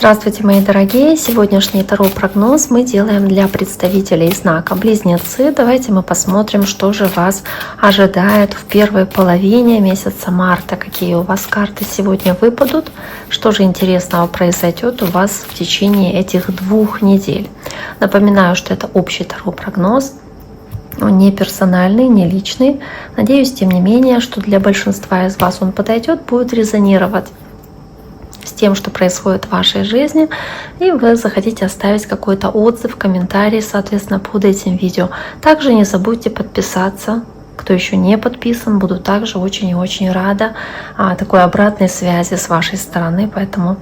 Здравствуйте, мои дорогие! Сегодняшний таро-прогноз мы делаем для представителей знака Близнецы. Давайте мы посмотрим, что же вас ожидает в первой половине месяца марта. Какие у вас карты сегодня выпадут, что же интересного произойдет у вас в течение этих 2 недель. Напоминаю, что это общий таро-прогноз. Он не персональный, не личный. Надеюсь, тем не менее, что для большинства из вас он подойдет, будет резонировать с тем, что происходит в вашей жизни, и вы захотите оставить какой-то отзыв, комментарий, соответственно, под этим видео. Также не забудьте подписаться. Кто еще не подписан, буду также очень и очень рада такой обратной связи с вашей стороны, поэтому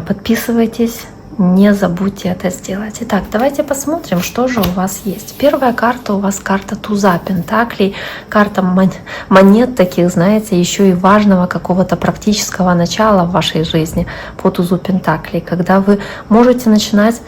подписывайтесь. Не забудьте это сделать. Итак, давайте посмотрим, что же у вас есть. Первая карта у вас карта туза пентаклей, карта монет таких, знаете, еще и важного какого-то практического начала в вашей жизни по тузу пентаклей, когда вы можете начинать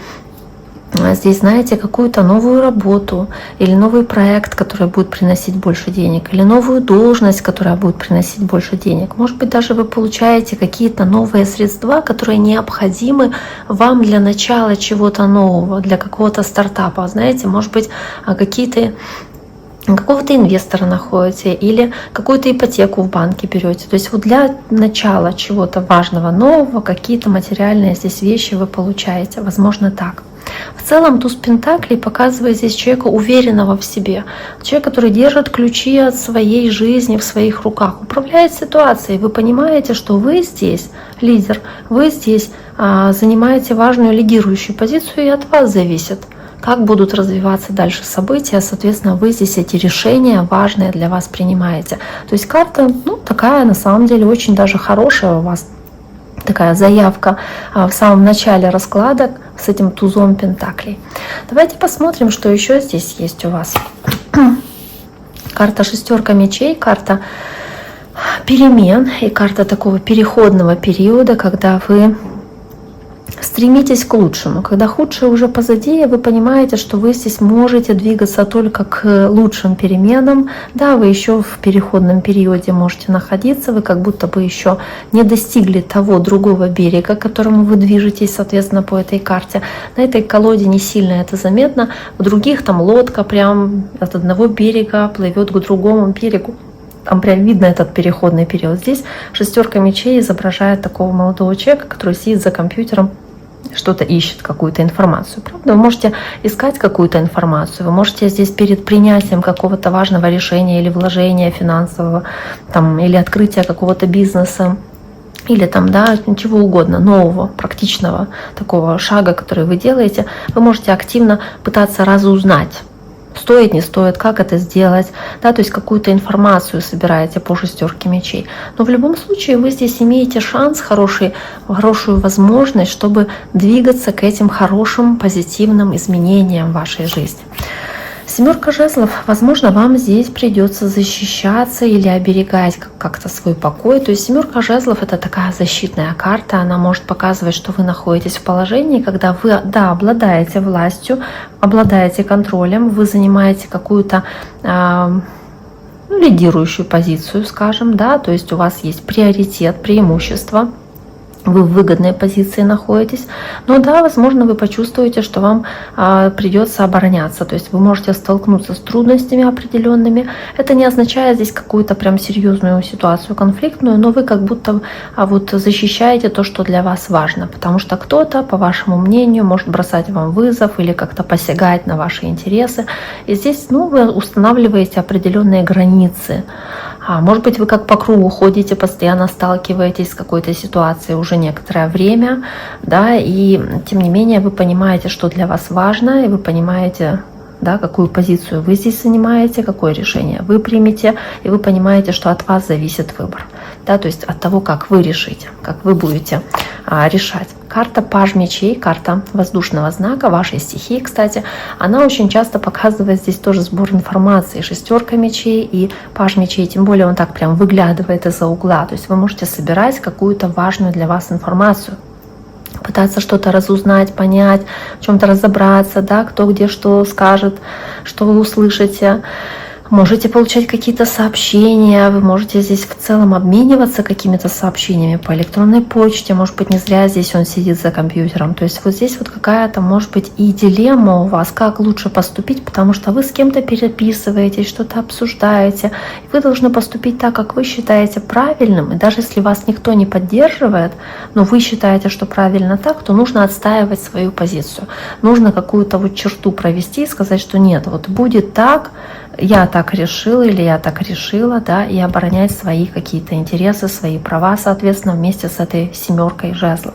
здесь, знаете, какую-то новую работу или новый проект, который будет приносить больше денег, или новую должность, которая будет приносить больше денег. Может быть, даже вы получаете какие-то новые средства, которые необходимы вам для начала чего-то нового, для какого-то стартапа. Знаете, может быть, какого-то инвестора находите или какую-то ипотеку в банке берете. То есть вот для начала чего-то важного, нового, какие-то материальные здесь вещи вы получаете. Возможно, так. В целом туз пентаклей показывает здесь человека уверенного в себе. Человек, который держит ключи от своей жизни в своих руках, управляет ситуацией. Вы понимаете, что вы здесь лидер, вы здесь занимаете важную лидирующую позицию, и от вас зависит, как будут развиваться дальше события. Соответственно, вы здесь эти решения важные для вас принимаете. То есть карта, такая на самом деле очень даже хорошая у вас. Такая заявка в самом начале расклада с этим тузом пентаклей. Давайте посмотрим, что еще здесь есть у вас. Карта шестерка мечей, карта перемен и карта такого переходного периода, когда вы стремитесь к лучшему. Когда худшее уже позади, вы понимаете, что вы здесь можете двигаться только к лучшим переменам. Да, вы еще в переходном периоде можете находиться, вы как будто бы еще не достигли того другого берега, к которому вы движетесь, соответственно, по этой карте. На этой колоде не сильно это заметно. В других там лодка прям от одного берега плывет к другому берегу. Там прям видно этот переходный период. Здесь шестерка мечей изображает такого молодого человека, который сидит за компьютером, что-то ищет, какую-то информацию. Правда? Вы можете искать какую-то информацию, вы можете здесь перед принятием какого-то важного решения или вложения финансового, или открытия какого-то бизнеса, или чего угодно, нового, практичного такого шага, который вы делаете, вы можете активно пытаться разузнать. Стоит, не стоит, как это сделать, то есть какую-то информацию собираете по шестерке мечей. Но в любом случае вы здесь имеете шанс, хорошую возможность, чтобы двигаться к этим хорошим, позитивным изменениям в вашей жизни. Семерка жезлов, возможно, вам здесь придется защищаться или оберегать как-то свой покой. То есть семерка жезлов — это такая защитная карта, она может показывать, что вы находитесь в положении, когда вы, обладаете властью, обладаете контролем, вы занимаете какую-то лидирующую позицию, скажем, то есть у вас есть приоритет, преимущество. Вы в выгодной позиции находитесь, но возможно, вы почувствуете, что вам придется обороняться, то есть вы можете столкнуться с трудностями определенными. Это не означает здесь какую-то прям серьезную ситуацию конфликтную, но вы как будто защищаете то, что для вас важно, потому что кто-то, по вашему мнению, может бросать вам вызов или как-то посягать на ваши интересы. И здесь вы устанавливаете определенные границы. Может быть, вы как по кругу ходите, постоянно сталкиваетесь с какой-то ситуацией уже некоторое время, и тем не менее вы понимаете, что для вас важно, и вы понимаете, какую позицию вы здесь занимаете, какое решение вы примете, и вы понимаете, что от вас зависит выбор, то есть от того, как вы решите, как вы будете решать. Карта паж мечей, карта воздушного знака, вашей стихии, кстати, она очень часто показывает здесь тоже сбор информации. Шестерка мечей и паж мечей, тем более он так прям выглядывает из-за угла, то есть вы можете собирать какую-то важную для вас информацию, пытаться что-то разузнать, понять, в чем-то разобраться, кто где что скажет, что вы услышите. Можете получать какие-то сообщения, вы можете здесь в целом обмениваться какими-то сообщениями по электронной почте, может быть, не зря здесь он сидит за компьютером. То есть вот здесь вот какая-то, может быть, и дилемма у вас, как лучше поступить, потому что вы с кем-то переписываетесь, что-то обсуждаете, и вы должны поступить так, как вы считаете правильным, и даже если вас никто не поддерживает, но вы считаете, что правильно так, то нужно отстаивать свою позицию. Нужно какую-то вот черту провести и сказать, что нет, вот будет так, я так решила или я так решила, да, и оборонять свои какие-то интересы, свои права, соответственно, вместе с этой семеркой жезлов.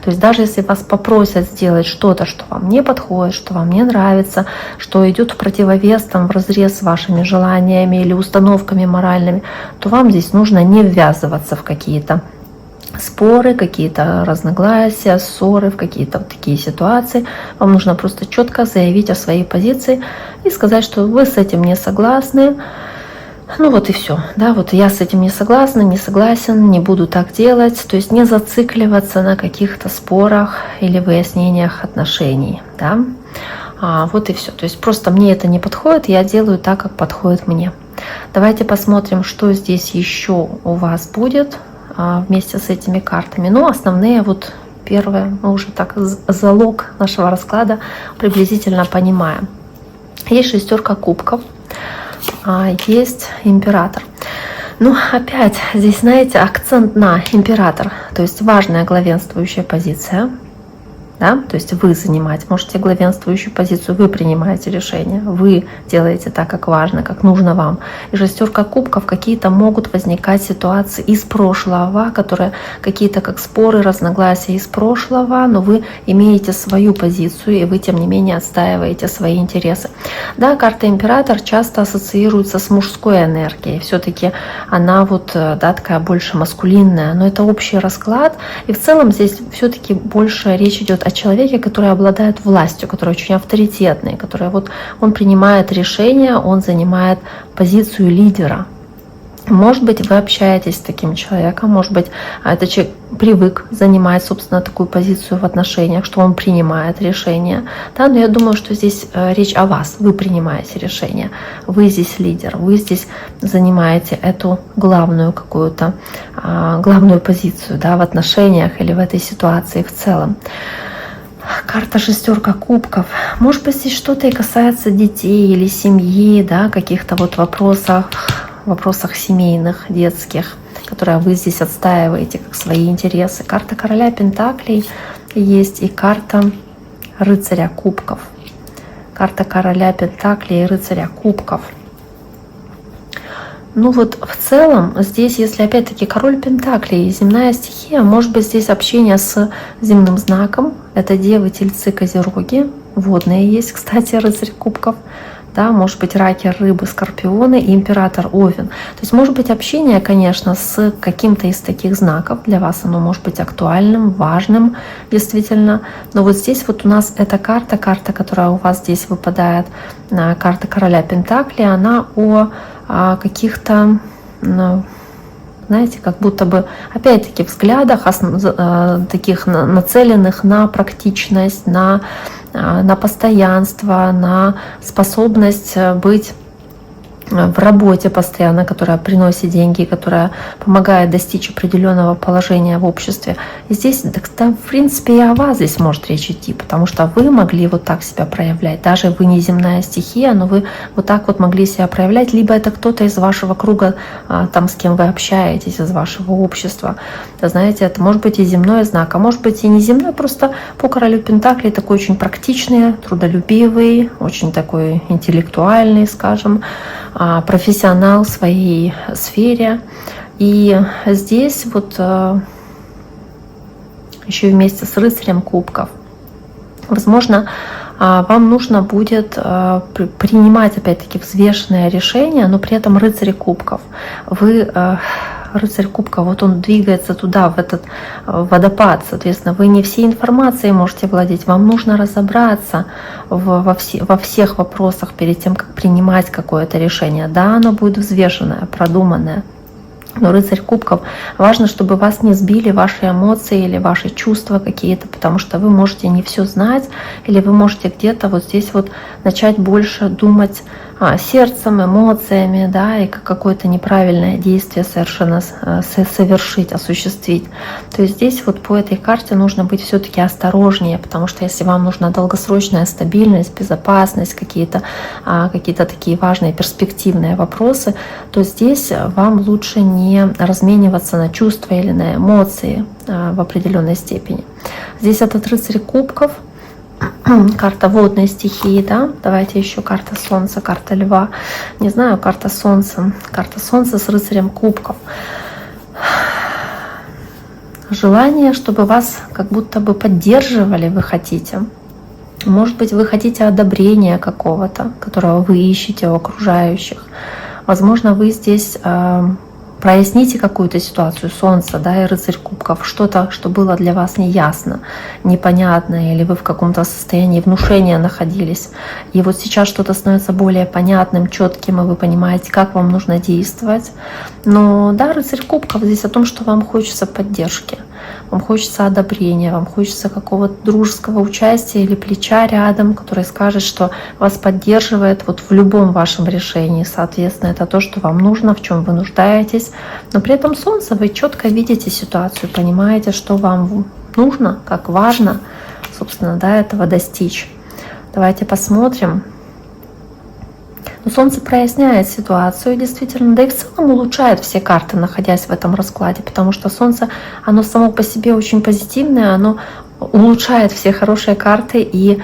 То есть даже если вас попросят сделать что-то, что вам не подходит, что вам не нравится, что идет в противовес, там, вразрез с вашими желаниями или установками моральными, то вам здесь нужно не ввязываться в какие-то споры, какие-то разногласия, ссоры, в какие-то вот такие ситуации. Вам нужно просто четко заявить о своей позиции и сказать, что вы с этим не согласны. Ну вот и все. Да, вот я с этим не согласна, не согласен, не буду так делать. То есть не зацикливаться на каких-то спорах или выяснениях отношений. Да? Вот и все. То есть просто мне это не подходит, я делаю так, как подходит мне. Давайте посмотрим, что здесь еще у вас будет вместе с этими картами. Но основные вот первые, мы уже так залог нашего расклада приблизительно понимаем. Есть шестерка кубков, есть император. Ну, опять здесь, знаете, акцент на император, то есть важная главенствующая позиция. Да? То есть вы занимаете, можете главенствующую позицию, вы принимаете решение, вы делаете так, как важно, как нужно вам. И шестерка кубков, какие-то могут возникать ситуации из прошлого, которые какие-то как споры, разногласия из прошлого, но вы имеете свою позицию, и вы, тем не менее, отстаиваете свои интересы. Да, карта император часто ассоциируется с мужской энергией, все-таки она вот, да, такая больше маскулинная, но это общий расклад, и в целом здесь все-таки больше речь идет о человеке, который обладает властью, который очень авторитетный, который вот он принимает решения, он занимает позицию лидера. Может быть, вы общаетесь с таким человеком, может быть, этот человек привык занимать, собственно, такую позицию в отношениях, что он принимает решения. Да, но я думаю, что здесь речь о вас. Вы принимаете решения, вы здесь лидер, вы здесь занимаете эту главную какую-то, главную позицию, да, в отношениях или в этой ситуации в целом. Карта шестерка кубков. Может быть, здесь что-то и касается детей или семьи, да, каких-то вот вопросах семейных, детских, которые вы здесь отстаиваете как свои интересы. Карта короля пентаклей есть и карта рыцаря кубков. Карта короля пентаклей и рыцаря кубков. Ну вот в целом здесь, если опять-таки король пентаклей и земная стихия, может быть здесь общение с земным знаком. Это девы, тельцы, козероги. Водные есть, кстати, рыцарь кубков. Да, может быть раки, рыбы, скорпионы и император овен. То есть может быть общение, конечно, с каким-то из таких знаков. Для вас оно может быть актуальным, важным, действительно. Но вот здесь вот у нас эта карта, которая у вас здесь выпадает, карта короля пентаклей, она о каких-то, знаете, как будто бы, опять-таки, взглядах таких нацеленных на практичность, на постоянство, на способность быть в работе постоянно, которая приносит деньги, которая помогает достичь определенного положения в обществе. И здесь, в принципе, и о вас здесь может речь идти, потому что вы могли вот так себя проявлять. Даже вы не земная стихия, но вы вот так вот могли себя проявлять. Либо это кто-то из вашего круга, там, с кем вы общаетесь, из вашего общества. Знаете, это может быть и земной знак, а может быть и не земной, просто по королю пентаклей такой очень практичный, трудолюбивый, очень такой интеллектуальный, скажем, профессионал в своей сфере. И здесь вот еще вместе с рыцарем кубков, возможно, вам нужно будет принимать опять-таки взвешенное решение, но при этом рыцарь кубков. Рыцарь кубка, вот он двигается туда, в этот водопад, соответственно, вы не всей информацией можете владеть, вам нужно разобраться во всех вопросах перед тем, как принимать какое-то решение. Да, оно будет взвешенное, продуманное. Но рыцарь кубков, важно, чтобы вас не сбили ваши эмоции или ваши чувства какие-то, потому что вы можете не все знать, или вы можете где-то вот здесь вот начать больше думать сердцем, эмоциями, да, и какое-то неправильное действие совершенно совершить, осуществить. То есть здесь вот по этой карте нужно быть все-таки осторожнее, потому что если вам нужна долгосрочная стабильность, безопасность, какие-то такие важные перспективные вопросы, то здесь вам лучше не размениваться на чувства или на эмоции в определенной степени. Здесь этот рыцарь кубков, карта водной стихии, да, давайте еще карта солнца, карта льва, не знаю, карта солнца с рыцарем кубков. Желание, чтобы вас как будто бы поддерживали, вы хотите. Может быть, вы хотите одобрения какого-то, которого вы ищете у окружающих. Возможно, вы здесь проясните какую-то ситуацию, солнце, да, и рыцарь кубков, что-то, что было для вас неясно, непонятно, или вы в каком-то состоянии внушения находились. И вот сейчас что-то становится более понятным, четким, и вы понимаете, как вам нужно действовать. Но да, рыцарь кубков здесь о том, что вам хочется поддержки, вам хочется одобрения, вам хочется какого-то дружеского участия или плеча рядом, который скажет, что вас поддерживает вот в любом вашем решении. Соответственно, это то, что вам нужно, в чем вы нуждаетесь. Но при этом солнце, вы четко видите ситуацию, понимаете, что вам нужно, как важно, собственно, да, этого достичь. Давайте посмотрим. Но солнце проясняет ситуацию действительно, да и в целом улучшает все карты, находясь в этом раскладе, потому что солнце, оно само по себе очень позитивное, оно улучшает все хорошие карты и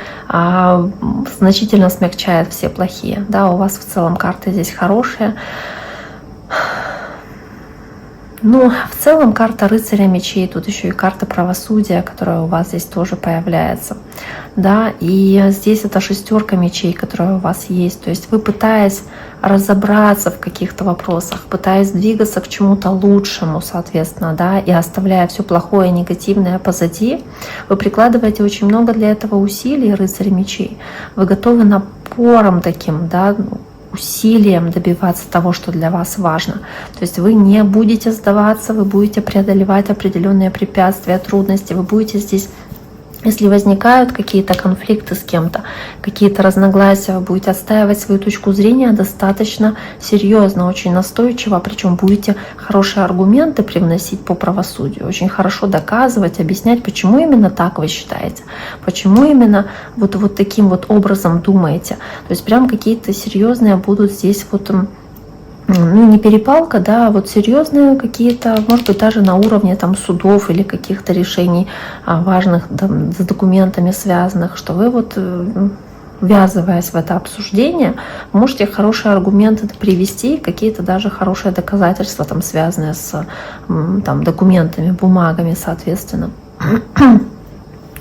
значительно смягчает все плохие. Да, у вас в целом карты здесь хорошие. Ну, в целом карта рыцаря мечей, тут еще и карта правосудия, которая у вас здесь тоже появляется. Да, и здесь это шестерка мечей, которая у вас есть. То есть вы, пытаясь разобраться в каких-то вопросах, пытаясь двигаться к чему-то лучшему, соответственно, да, и оставляя все плохое, негативное позади, вы прикладываете очень много для этого усилий, рыцарь мечей. Вы готовы напором таким, да, усилием добиваться того, что для вас важно. То есть вы не будете сдаваться, вы будете преодолевать определенные препятствия, трудности, вы будете здесь, если возникают какие-то конфликты с кем-то, какие-то разногласия, вы будете отстаивать свою точку зрения достаточно серьезно, очень настойчиво, причем будете хорошие аргументы привносить по правосудию, очень хорошо доказывать, объяснять, почему именно так вы считаете, почему именно вот таким вот образом думаете. То есть прям какие-то серьезные будут здесь вот, ну, не перепалка, да, а вот серьезные какие-то, может быть, даже на уровне там судов или каких-то решений важных там, с документами связанных, что вы вот, ввязываясь в это обсуждение, можете хорошие аргументы привести, какие-то даже хорошие доказательства там связанные с там, документами, бумагами, соответственно.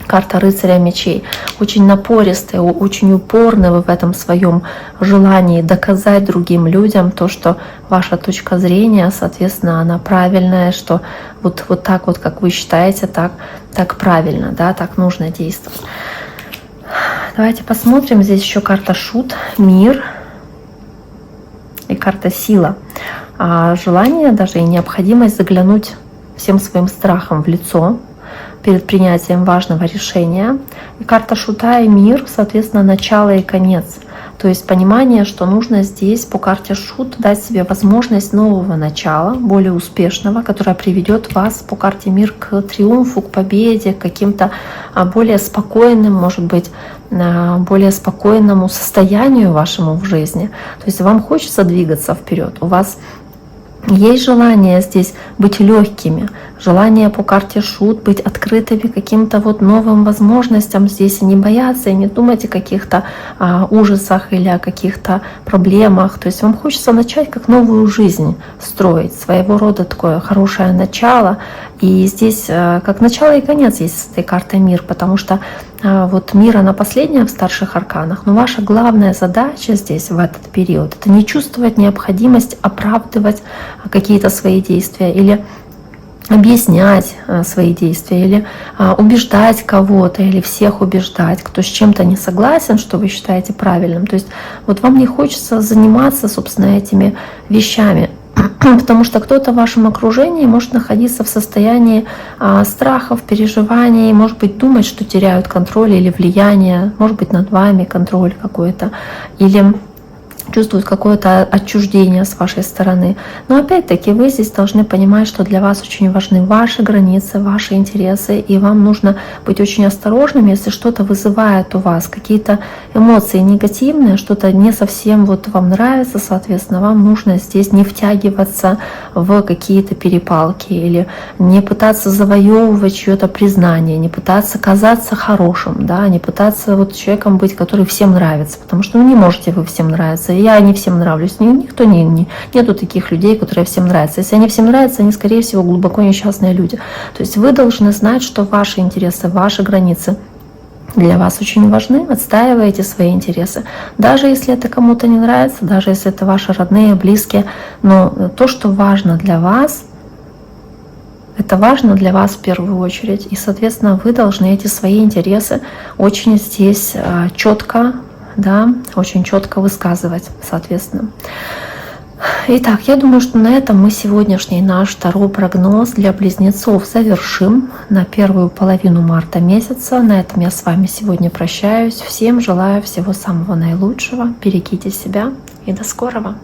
Карта рыцаря мечей. Очень напористая, очень упорная вы в этом своем желании доказать другим людям то, что ваша точка зрения, соответственно, она правильная, что вот так вот, как вы считаете, так правильно, да, так нужно действовать. Давайте посмотрим. Здесь еще карта шут, мир и карта сила. Желание даже и необходимость заглянуть всем своим страхом в лицо перед принятием важного решения. И карта шута и мир, соответственно, начало и конец. То есть понимание, что нужно здесь по карте шут дать себе возможность нового начала, более успешного, которое приведет вас по карте мир к триумфу, к победе, к каким-то более спокойным, может быть, более спокойному состоянию вашему в жизни. То есть вам хочется двигаться вперед. У вас есть желание здесь быть легкими, желание по карте шут быть открытыми каким-то вот новым возможностям здесь, и не бояться, и не думать о каких-то ужасах или о каких-то проблемах. То есть вам хочется начать как новую жизнь строить, своего рода такое хорошее начало. И здесь как начало и конец есть с этой картой мир, потому что вот мир, она последняя в старших арканах, но ваша главная задача здесь в этот период — это не чувствовать необходимость оправдывать какие-то свои действия или объяснять свои действия, или убеждать кого-то, или всех убеждать, кто с чем-то не согласен, что вы считаете правильным. То есть вот вам не хочется заниматься, собственно, этими вещами, потому что кто-то в вашем окружении может находиться в состоянии страхов, переживаний, может быть, думать, что теряют контроль или влияние, может быть, над вами контроль какой-то, или чувствуют какое-то отчуждение с вашей стороны. Но опять-таки вы здесь должны понимать, что для вас очень важны ваши границы, ваши интересы, и вам нужно быть очень осторожным, если что-то вызывает у вас какие-то эмоции негативные, что-то не совсем вот вам нравится, соответственно, вам нужно здесь не втягиваться в какие-то перепалки или не пытаться завоевывать чье-то признание, не пытаться казаться хорошим, да, не пытаться вот человеком быть, который всем нравится, потому что не можете вы всем нравиться. Я не всем нравлюсь, никто нету таких людей, которые всем нравятся. Если они всем нравятся, они, скорее всего, глубоко несчастные люди. То есть вы должны знать, что ваши интересы, ваши границы для вас очень важны, отстаиваете свои интересы. Даже если это кому-то не нравится, даже если это ваши родные, близкие, но то, что важно для вас, это важно для вас в первую очередь. И, соответственно, вы должны эти свои интересы очень здесь четко, да, очень четко высказывать, соответственно. Итак, я думаю, что на этом мы сегодняшний наш второй прогноз для близнецов завершим на первую половину марта месяца. На этом я с вами сегодня прощаюсь. Всем желаю всего самого наилучшего. Берегите себя и до скорого!